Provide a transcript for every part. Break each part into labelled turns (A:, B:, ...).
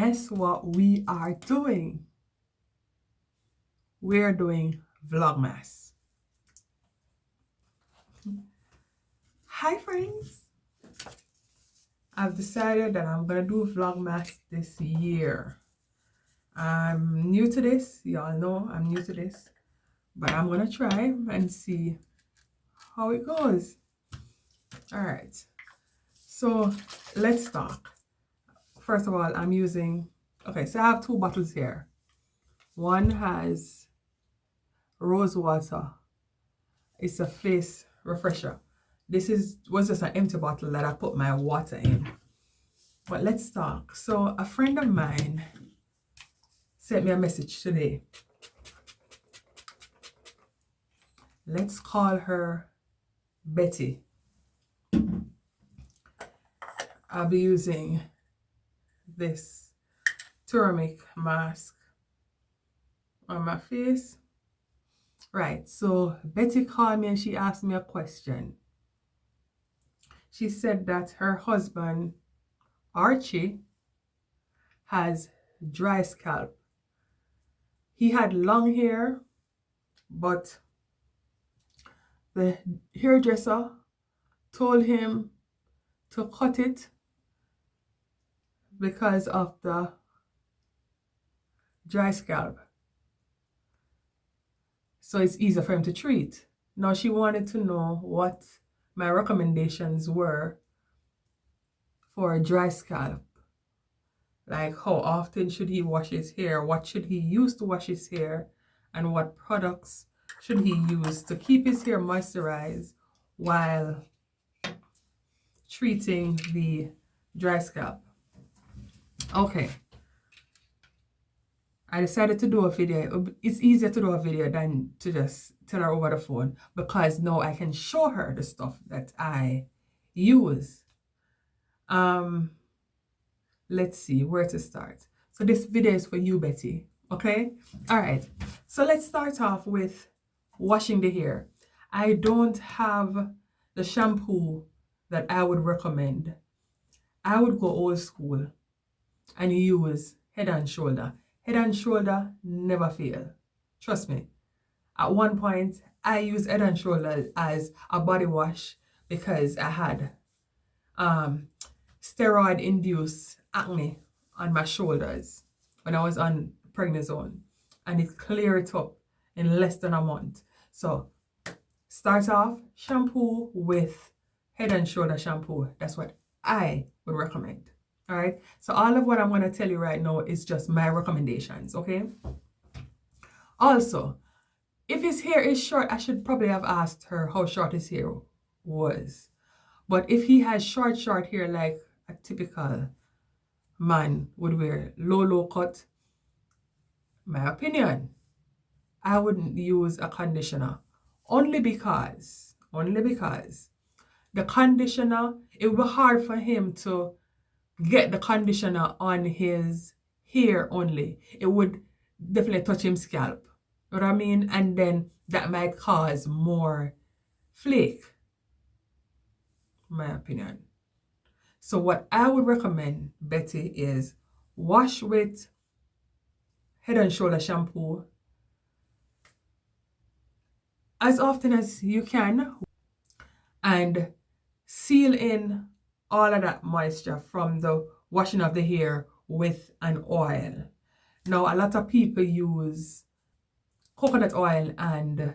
A: guess what we are doing? We're doing Vlogmas. Hi friends! I've decided that I'm gonna do Vlogmas this year. I'm new to this, y'all know I'm new to this, but I'm gonna try and see how it goes. Alright, so let's talk. First of all, I'm using, okay, so I have two bottles here. One has rose water. It's a face refresher. This was just an empty bottle that I put my water in. But let's talk. So a friend of mine sent me a message today. Let's call her Betty. I'll be using this turmeric mask on my face. Right, so Betty called me and she asked me a question. She said that her husband, Archie, has dry scalp. He had long hair, but the hairdresser told him to cut it because of the dry scalp. So it's easier for him to treat. Now she wanted to know what my recommendations were for a dry scalp. Like how often should he wash his hair? What should he use to wash his hair? And what products should he use to keep his hair moisturized while treating the dry scalp? Okay. I decided to do a video. It's easier to do a video than to just tell her over the phone, because now I can show her the stuff that I use. Let's see where to start. So this video is for you, Betty. Okay? All right. So let's start off with washing the hair. I don't have the shampoo that I would recommend. I would go old school and use Head and Shoulder. Head and Shoulder never fail. Trust me. At one point, I used Head and Shoulder as a body wash because I had steroid-induced acne on my shoulders when I was on prednisone, and it cleared it up in less than a month. So start off shampoo with Head and Shoulder shampoo. That's what I would recommend. All right, so all of what I'm going to tell you right now is just my recommendations. Okay, also, if his hair is short, I should probably have asked her how short his hair was. But if he has short hair like a typical man would wear, low cut, my opinion, I wouldn't use a conditioner. Only because the conditioner, it would be hard for him to get the conditioner on his hair only. It would definitely touch his scalp. You know what I mean? And then that might cause more flake, my opinion. So what I would recommend, Betty, is wash with Head and Shoulder shampoo as often as you can and seal in all of that moisture from the washing of the hair with an oil. Now, a lot of people use coconut oil and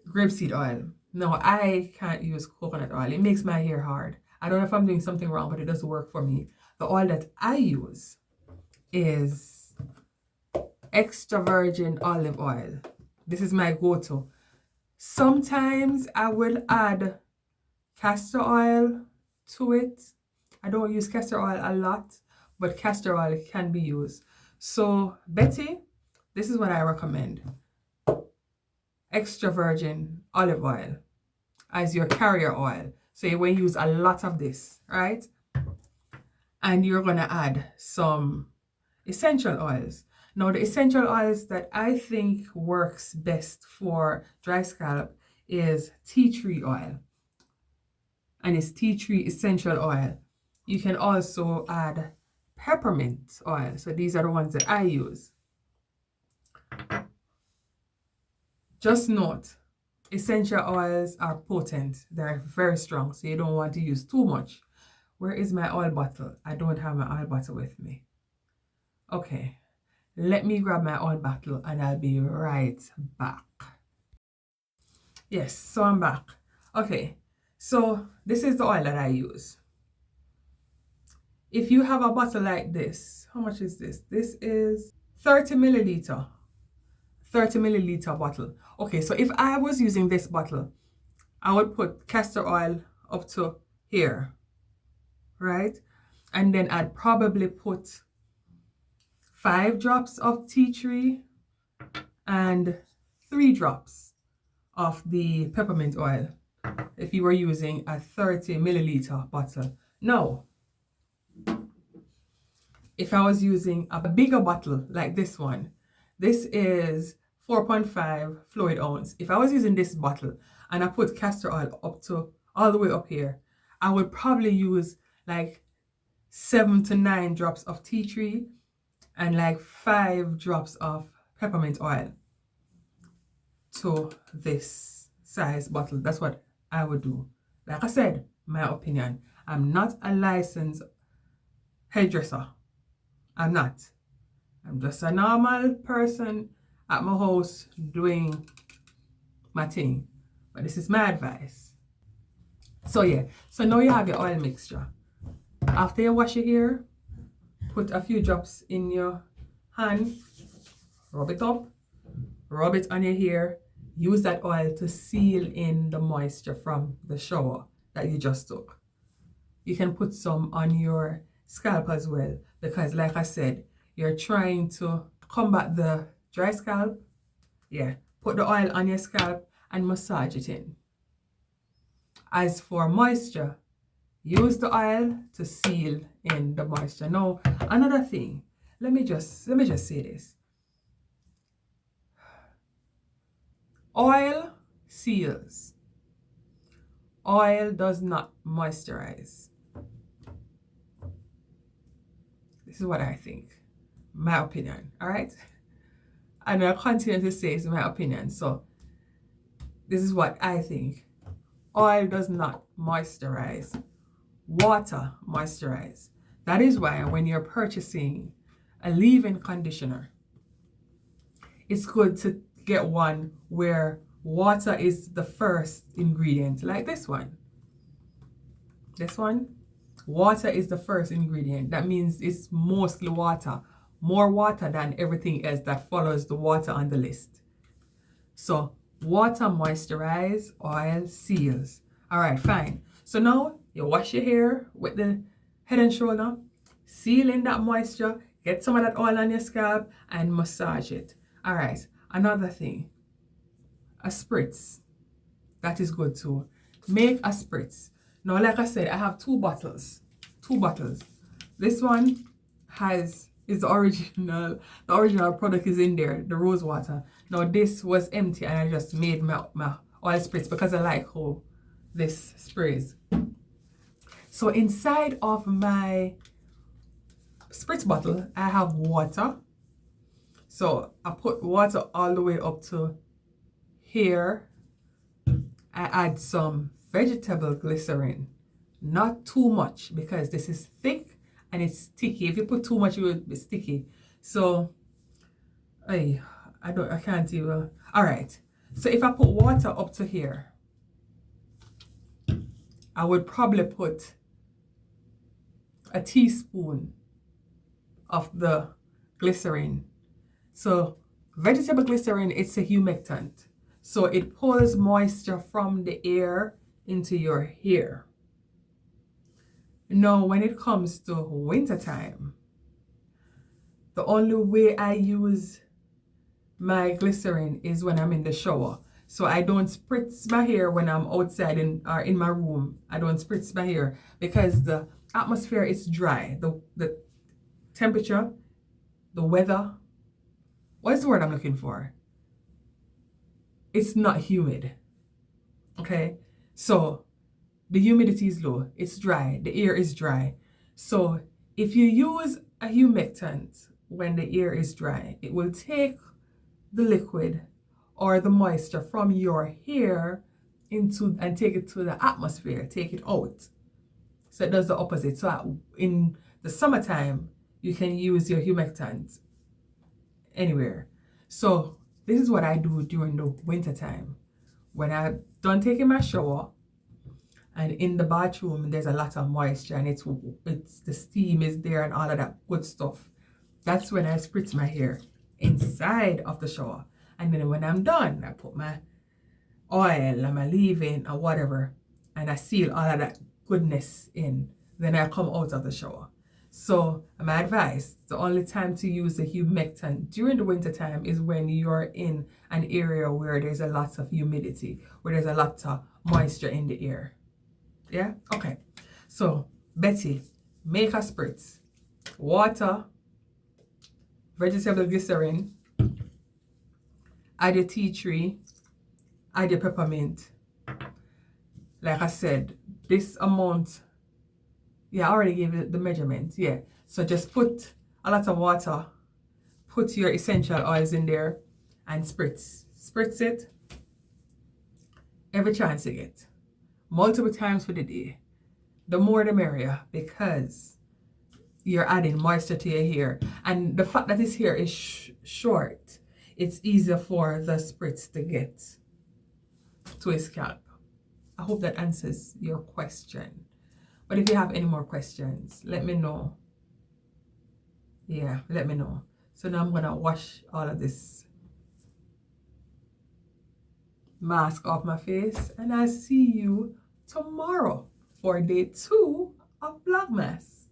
A: grapeseed oil. No, I can't use coconut oil. It makes my hair hard. I don't know if I'm doing something wrong, but it does work for me. The oil that I use is extra virgin olive oil. This is my go-to. Sometimes I will add castor oil to it. I don't use castor oil a lot, but castor oil can be used. So, Betty, this is what I recommend. Extra virgin olive oil as your carrier oil. So you will use a lot of this, right? And you're going to add some essential oils. Now, the essential oils that I think works best for dry scalp is tea tree oil. And it's tea tree essential oil. You can also add peppermint oil. So these are the ones that I use. Just note, essential oils are potent. They're very strong, so you don't want to use too much. Where is my oil bottle? I don't have my oil bottle with me. Okay, let me grab my oil bottle and I'll be right back. Yes, so I'm back. Okay, so this is the oil that I use. If you have a bottle like this, how much is this? This is 30 milliliter. 30 milliliter bottle. Okay, so if I was using this bottle, I would put castor oil up to here, right? And then I'd probably put 5 drops of tea tree and 3 drops of the peppermint oil if you were using a 30 milliliter bottle. Now, if I was using a bigger bottle like this one, this is 4.5 fluid ounce. If I was using this bottle and I put castor oil up to all the way up here, I would probably use like 7 to 9 drops of tea tree and like 5 drops of peppermint oil to this size bottle. That's what I would do. Like I said, my opinion. I'm not a licensed hairdresser. I'm not. I'm just a normal person at my house doing my thing. But this is my advice. So yeah, so now you have your oil mixture. After you wash your hair, put a few drops in your hand, rub it up, rub it on your hair. Use that oil to seal in the moisture from the shower that you just took. You can put some on your scalp as well, because like I said, you're trying to combat the dry scalp. Yeah, put the oil on your scalp and massage it in. As for moisture, use the oil to seal in the moisture. Now, another thing, let me just say this. Oil seals. Oil does not moisturize. This is what I think. My opinion, all right? And I'll continue to say it's my opinion. So, this is what I think. Oil does not moisturize. Water moisturize. That is why when you're purchasing a leave-in conditioner, it's good to get one where water is the first ingredient, like this one. This one, water is the first ingredient. That means it's mostly water, more water than everything else that follows the water on the list. So water moisturize, oil seals. All right, fine. So now you wash your hair with the Head and Shoulder, seal in that moisture, get some of that oil on your scalp and massage it. All right, another thing, a spritz. That is good too. Make a spritz. Now, like I said, I have 2 bottles. 2 bottles. This one is the original product is in there, the rose water. Now this was empty and I just made my oil spritz because I like how this sprays. So inside of my spritz bottle, I have water. So I put water all the way up to here. I add some vegetable glycerin, not too much because this is thick and it's sticky. If you put too much, it will be sticky. So I can't even. All right. So if I put water up to here, I would probably put a teaspoon of the glycerin. So vegetable glycerin, it's a humectant. So it pulls moisture from the air into your hair. Now, when it comes to wintertime, the only way I use my glycerin is when I'm in the shower. So I don't spritz my hair when I'm outside or in my room. I don't spritz my hair because the atmosphere is dry. The temperature, the weather, what's the word I'm looking for? It's not humid. Okay? So the humidity is low. It's dry. The air is dry. So if you use a humectant when the ear is dry. It will take the liquid or the moisture from your hair into and take it to the atmosphere, take it out. So it does the opposite. So in the summertime, you can use your humectant anywhere. So this is what I do during the winter time. When I'm done taking my shower and in the bathroom, there's a lot of moisture and it's the steam is there and all of that good stuff. That's when I spritz my hair inside of the shower. And then when I'm done, I put my oil and my leave-in or whatever, and I seal all of that goodness in. Then I come out of the shower. So my advice, the only time to use the humectant during the winter time is when you're in an area where there's a lot of humidity, where there's a lot of moisture in the air. Yeah? Okay. So, Betty, make a spritz. Water, vegetable glycerin, add your tea tree, add your peppermint. Like I said, this amount, yeah, I already gave it the measurement. Yeah. So just put a lot of water, put your essential oils in there and spritz. Spritz it every chance you get. Multiple times for the day. The more the merrier, because you're adding moisture to your hair. And the fact that this hair is short, it's easier for the spritz to get to a scalp. I hope that answers your question. But if you have any more questions, let me know. Yeah, let me know. So now I'm gonna wash all of this mask off my face, and I'll see you tomorrow for day 2 of Vlogmas.